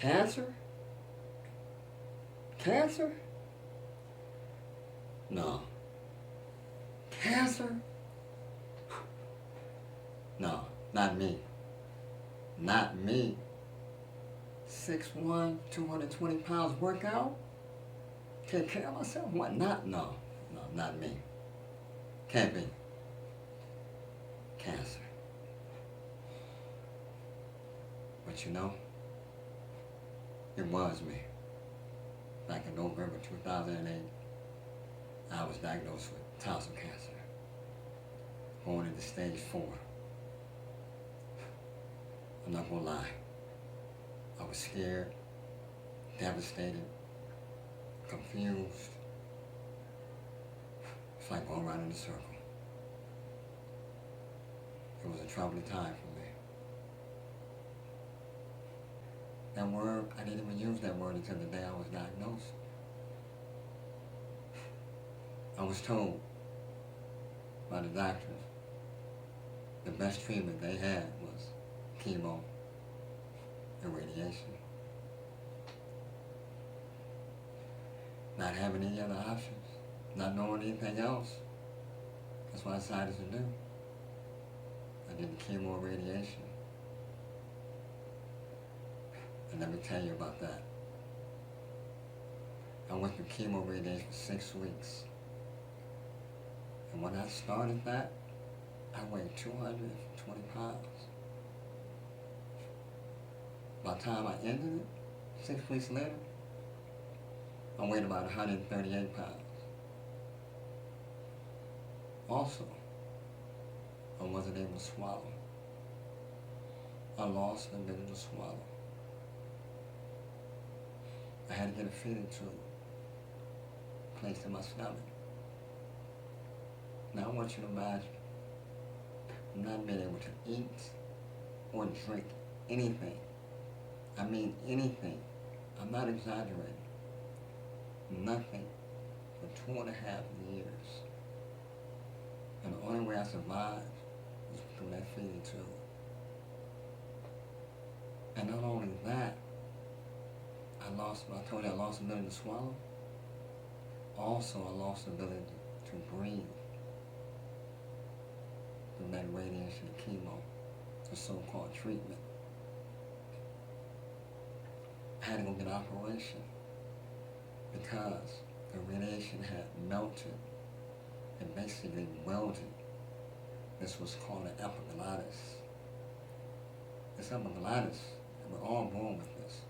Cancer? Cancer? No. Cancer? No, not me. Not me. 6'1", 220 pounds workout? Take care of myself? What? Not, no. No, not me. Can't be. Cancer. But you know, it was me. Back in November 2008, I was diagnosed with tonsil cancer, going into stage 4. I'm not gonna lie. I was scared, devastated, confused. It's like going around in a circle. It was a troubling time for me. That word, I didn't even use that word until the day I was diagnosed. I was told by the doctors the best treatment they had was chemo and radiation. Not having any other options, not knowing anything else. That's what I decided to do. I did the chemo and radiation. And let me tell you about that. I went through chemo radiation for 6 weeks. And when I started that, I weighed 220 pounds. By the time I ended it, 6 weeks later, I weighed about 138 pounds. Also, I wasn't able to swallow. I lost the ability to swallow. I had to get a feeding tube placed in my stomach. Now I want you to imagine not being able to eat or drink anything. I mean anything. I'm not exaggerating. Nothing for 2.5 years. And the only way I survived was through that feeding tube. And not only that, I told you I lost the ability to swallow. Also, I lost the ability to breathe through that radiation and chemo, the so-called treatment. I had to go get an operation because the radiation had melted and basically welded. This was called an epiglottis. This epiglottis, we're all born with this.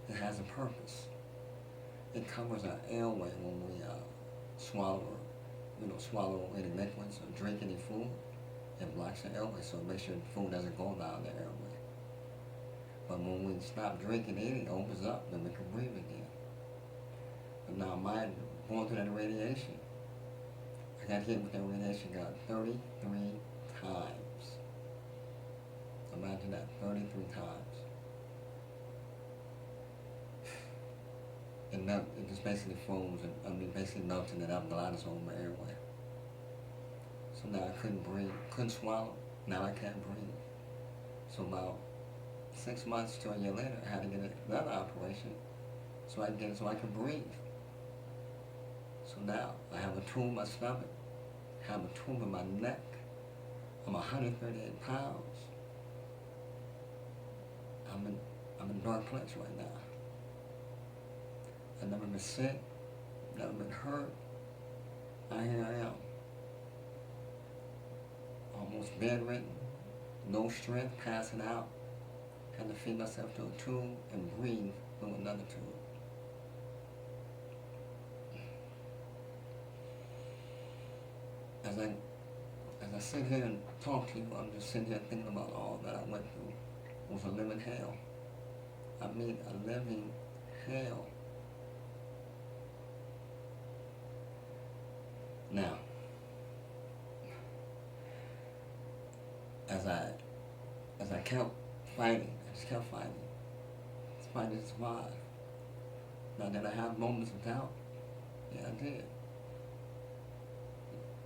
It has a purpose. It covers our airway when we swallow any liquids or drink any food. It blocks the airway, so it makes sure the food doesn't go down the airway. But when we stop drinking it opens up, then we can breathe again. But now mine, going through that radiation, I got hit with that radiation gun 33 times. Imagine that, 33 times. It just basically froze and basically melted it up, epiglottis over my airway. So now I couldn't breathe, couldn't swallow. Now I can't breathe. So about 6 months to a year later, I had to get another operation so I can breathe. So now I have a tube in my stomach, I have a tube in my neck. I'm 138 pounds. I'm in a dark place right now. I've never been sick, never been hurt. Here I am. Almost bedridden, no strength, passing out. Had to feed myself to a tube and breathe through another tube. As I sit here and talk to you, I'm just sitting here thinking about all that I went through. It was a living hell. I mean, a living hell. Now, as I kept fighting, I just kept fighting to survive. Now, did I have moments of doubt? Yeah, I did.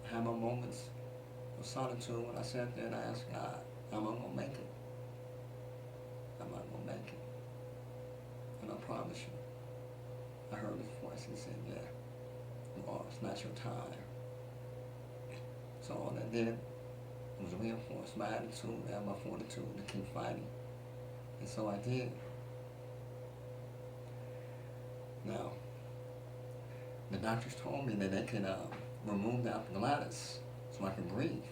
I had my moments of solitude when I sat there and I asked God, am I going to make it? Am I going to make it? And I promise you, I heard his voice. He said, yeah, you are. It's not your time. So all that did was reinforce my attitude and my fortitude to keep fighting. And so I did. Now, the doctors told me that they could remove the epiglottis so I could breathe.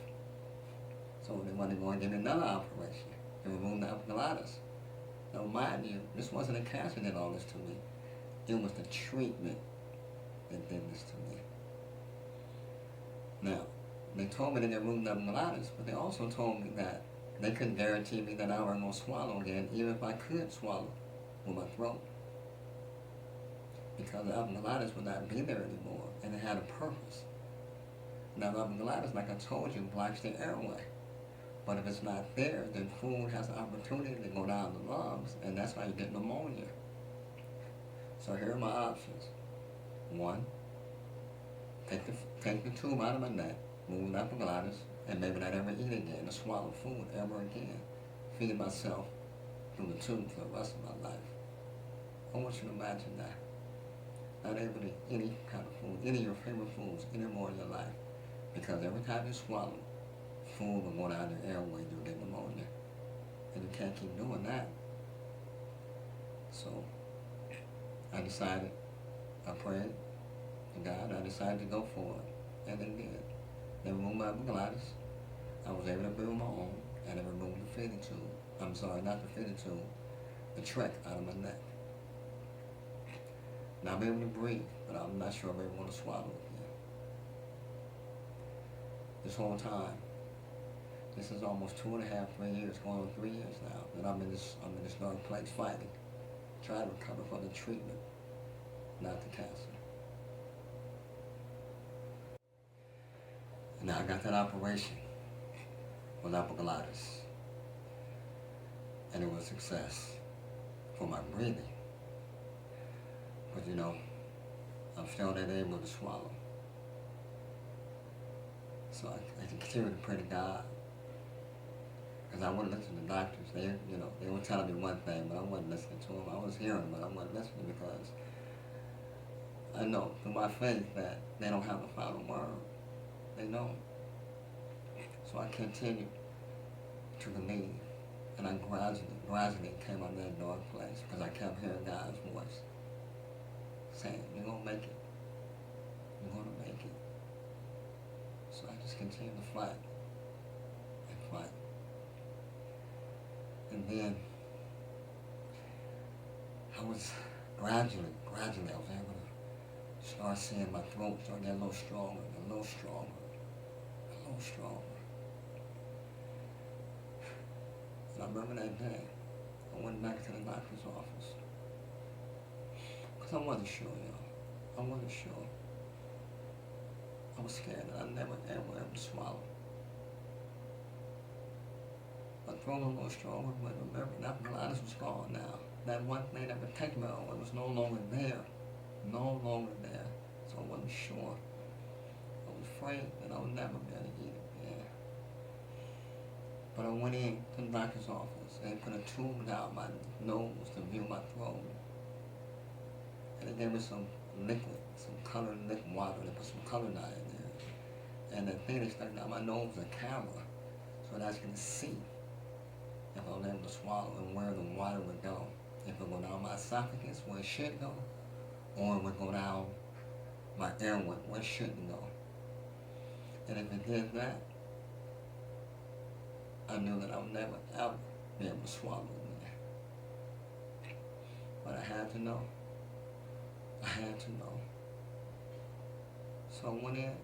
So they wanted to go and get another operation and remove the epiglottis. Now, mind you, this wasn't a cancer that did all this to me. It was the treatment that did this to me. Now, they told me they could remove the epiglottis, but they also told me that they couldn't guarantee me that I wasn't going to swallow again, even if I could swallow with my throat. Because the epiglottis would not be there anymore, and it had a purpose. Now, the epiglottis, like I told you, blocks the airway. But if it's not there, then food has the opportunity to go down the lungs, and that's how you get pneumonia. So here are my options. One, take the tube out of my neck, move the epiglottis, and maybe not ever eat again or swallow food ever again. Feed myself through the tube for the rest of my life. I want you to imagine that. Not able to eat any kind of food, any of your favorite foods anymore in your life. Because every time you swallow, food will go down your airway, you'll get pneumonia. And you can't keep doing that. So I decided, I prayed to God, I decided to go for it. And they did. They removed my epiglottis. I was able to build my own, and they removed the feeding tube. I'm sorry, not the feeding tube, the trach out of my neck. Now I'm able to breathe, but I'm not sure if I ever want to swallow again. This whole time, this is almost 2.5, 3 years, going on 3 years now, that I'm in this dark place fighting, trying to recover from the treatment, not the cancer. Now I got that operation with epiglottis, and it was a success for my breathing. But you know, I'm still not able to swallow. So I continue to pray to God. Because I wouldn't listen to the doctors. They were telling me one thing, but I wasn't listening to them. I was hearing, but I wasn't listening because I know through my faith that they don't have the final word. They don't. So I continued to believe, and I gradually came out of that dark place because I kept hearing God's voice saying, "You're gonna make it. You're gonna make it." So I just continued to fight and fight. And then I was gradually, I was able to start seeing my throat start getting a little stronger, a little stronger, a little stronger. And I remember that day, I went back to the doctor's office. Because I wasn't sure, y'all. I wasn't sure. I was scared that I'd never, ever swallow. My throat was a little stronger, but remember, that epiglottis was gone now. That one thing that protected me was no longer there. No longer there. So I wasn't sure. I was afraid that I would never be able to eat again. But I went in to the doctor's office and they put a tube down my nose to view my throat. And they gave me some liquid, some colored liquid water. They put some color dye in there. And the thing they stuck down my nose was a camera. So that I can see if I was able to swallow and where the water would go. If it would go down my esophagus where it should go, or it would go down my airway where it shouldn't go. And if it did that, I knew that I would never, ever be able to swallow again. But I had to know. I had to know. So I went in.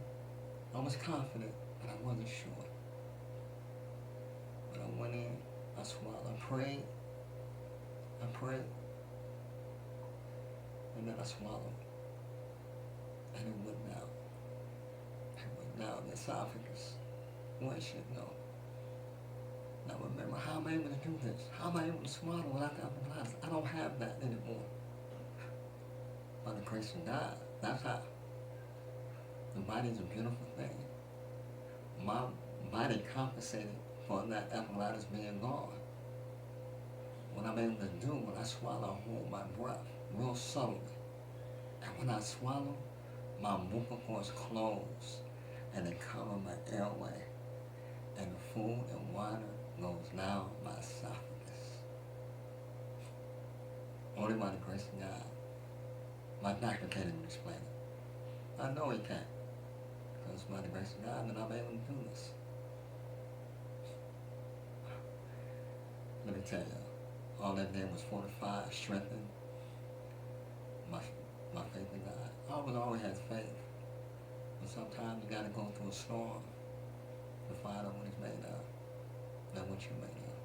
I was confident, but I wasn't sure. But I went in. I swallowed. I prayed. And then I swallowed. And it went out. It went down the esophagus where it should go. Now remember, how am I able to do this? How am I able to swallow without the epiglottis? I don't have that anymore. By the grace of God, that's how. The body is a beautiful thing. My body compensated for that epiglottis being gone. what I'm able to do when I swallow, I hold my breath real subtly. And when I swallow, my vocal cords close and they cover my airway. And the food and water goes down my esophagus. Only by the grace of God. My doctor can't even explain it. I know he can't. Because by the grace of God that I'm able to do this. Let me tell you, all that did was fortify, strengthen my faith in God. I always had faith. But sometimes you got to go through a storm to find out what he's made of, not what you're made of.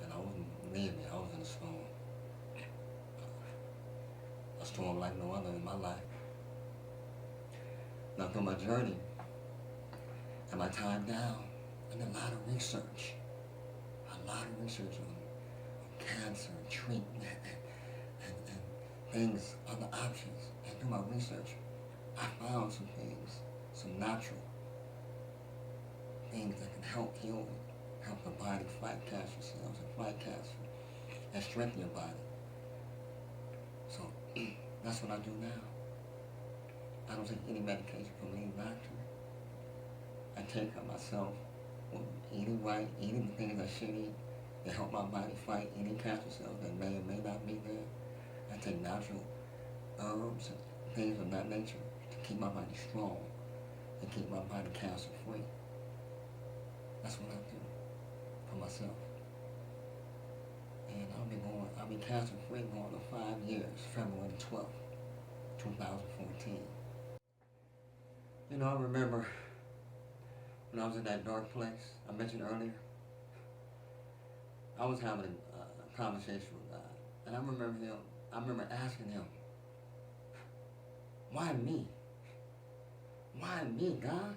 And I wasn't, believe me, I was in a storm. A storm like no other in my life. Now through my journey and my time down, I did a lot of research. On cancer and treatment and things, other options. And through my research, I found some things, some natural things that can help heal it, help the body fight cancer cells and fight cancer and strengthen your body. So that's what I do now. I don't take any medication from any doctor. I take care of myself, eating right, eating the things I should eat to help my body fight any cancer cells that may or may not be there. I take natural herbs and things of that nature to keep my body strong and keep my body cancer free. That's what I do for myself. And I'll be cancer free going on 5 years, February 12th, 2014. You know, I remember when I was in that dark place I mentioned earlier, I was having a conversation with God. And I remember asking him, why me? Why me, God?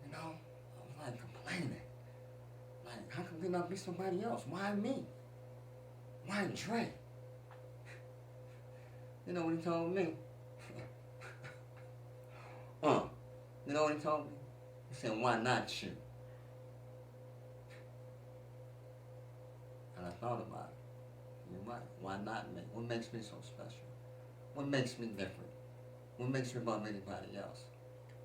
You know, I was like complaining. Like, how come there not be somebody else? Why me? Why Dre? You know what he told me? You know what he told me? He said, why not you? And I thought about it. You're right. Why not me? What makes me so special? What makes me different? What makes me above anybody else?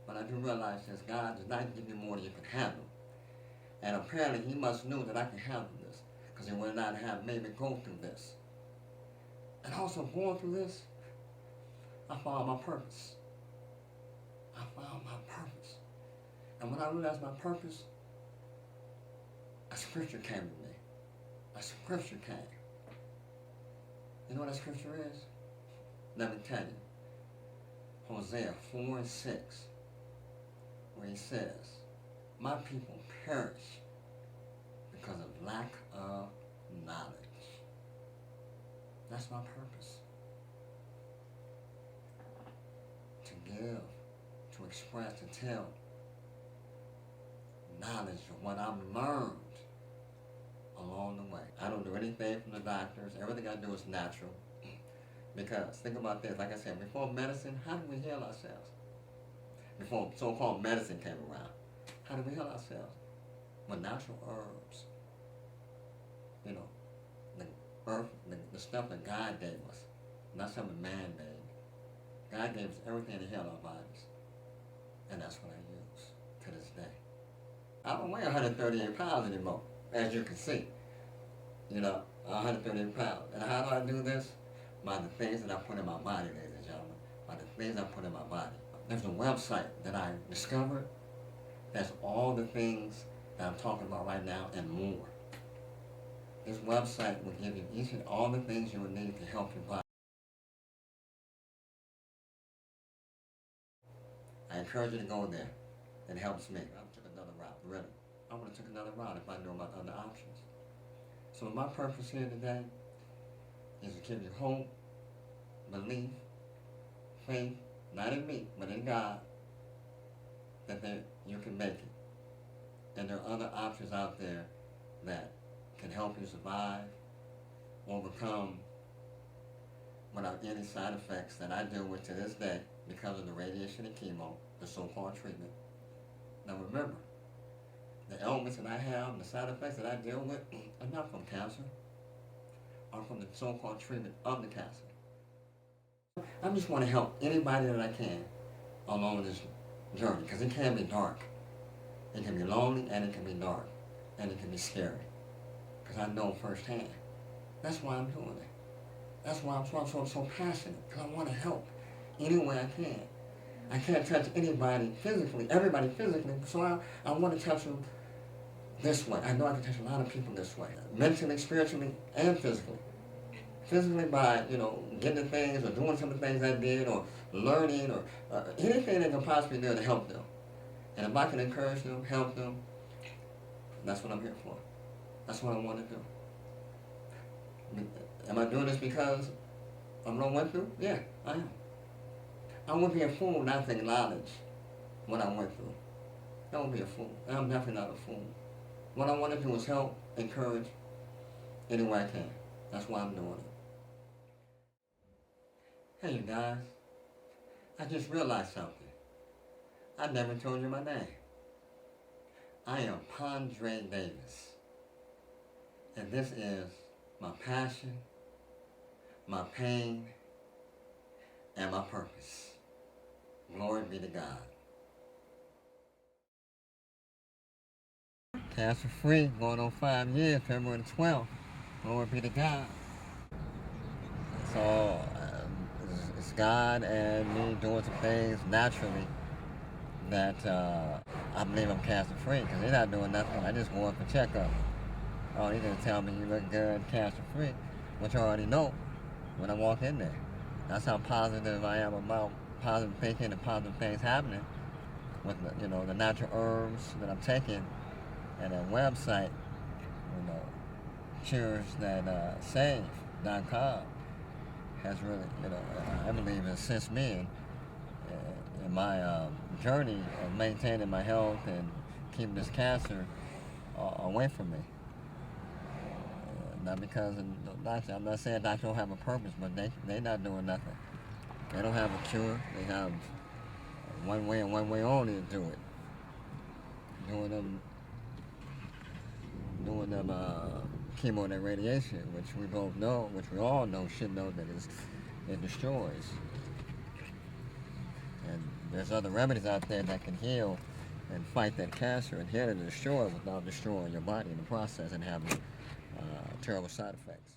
But I do realize that God does not give you more than you can handle. And apparently he must know that I can handle this, because he would not have made me go through this. And also going through this, I found my purpose. I found my purpose. And when I realized my purpose, a scripture came to me. A scripture came. You know what that scripture is? Let me tell you. Hosea 4:6, where he says, my people perish because of lack of knowledge. That's my purpose. To give, to express, to tell knowledge of what I've learned along the way. I don't do anything from the doctors. Everything I do is natural. Because think about this, like I said, before medicine, how do we heal ourselves? Before so-called medicine came around, how do we heal ourselves? With natural herbs. You know, the earth, the stuff that God gave us, not something man made. God gave us everything to heal our bodies. And that's what I use to this day. I don't weigh 138 pounds anymore, as you can see. You know, 138 pounds. And how do I do this? By the things that I put in my body, ladies and gentlemen. By the things I put in my body. There's a website that I discovered. That's all the things that I'm talking about right now and more. This website will give you each and all the things you will need to help your body. I encourage you to go there. It helps me. I took another route, really. I would have took another route if I knew about other options. So my purpose here today is to give you hope, belief, faith, not in me, but in God, that you can make it. And there are other options out there that can help you survive, overcome, without any side effects that I deal with to this day because of the radiation and chemo, the so-called treatment. Now remember, The ailments that I have, the side effects that I deal with, are not from cancer, are from the so-called treatment of the cancer. I just want to help anybody that I can along this journey, because it can be dark. It can be lonely, and it can be dark, and it can be scary, because I know firsthand. That's why I'm doing it. That's why I'm so passionate, because I want to help any way I can. I can't touch anybody physically, everybody physically, so I want to touch them this way. I know I can touch a lot of people this way, mentally, spiritually, and physically. Physically by, getting the things or doing some of the things I did or learning or anything that can possibly do to help them. And if I can encourage them, help them, that's what I'm here for. That's what I want to do. Am I doing this because of what I went through? Yeah, I am. I wouldn't be a fool not to acknowledge what I went through. I wouldn't be a fool. I'm definitely not a fool. What I want to do is help, encourage, any way I can. That's why I'm doing it. Hey, you guys. I just realized something. I never told you my name. I am Pondre Davis. And this is my passion, my pain, and my purpose. Glory be to God. Cancer free, going on 5 years, February the 12th. Glory be to God. So, it's God and me doing some things naturally that I believe I'm cancer free, because they're not doing nothing. I just go in for checkup. Oh, they're going to tell me you look good, cancer free, which I already know when I walk in there. That's how positive I am about positive thinking and positive things happening with the natural herbs that I'm taking, and that website, curesthatatsave.com has really, I believe has assisted me in my journey of maintaining my health and keeping this cancer away from me. Not because of the doctor. I'm not saying doctors don't have a purpose, but they're not doing nothing. They don't have a cure. They have one way and one way only to do it. Doing them chemo and radiation, which we both know, which we all know, should know that it destroys. And there's other remedies out there that can heal and fight that cancer and heal and destroy it without destroying your body in the process and having terrible side effects.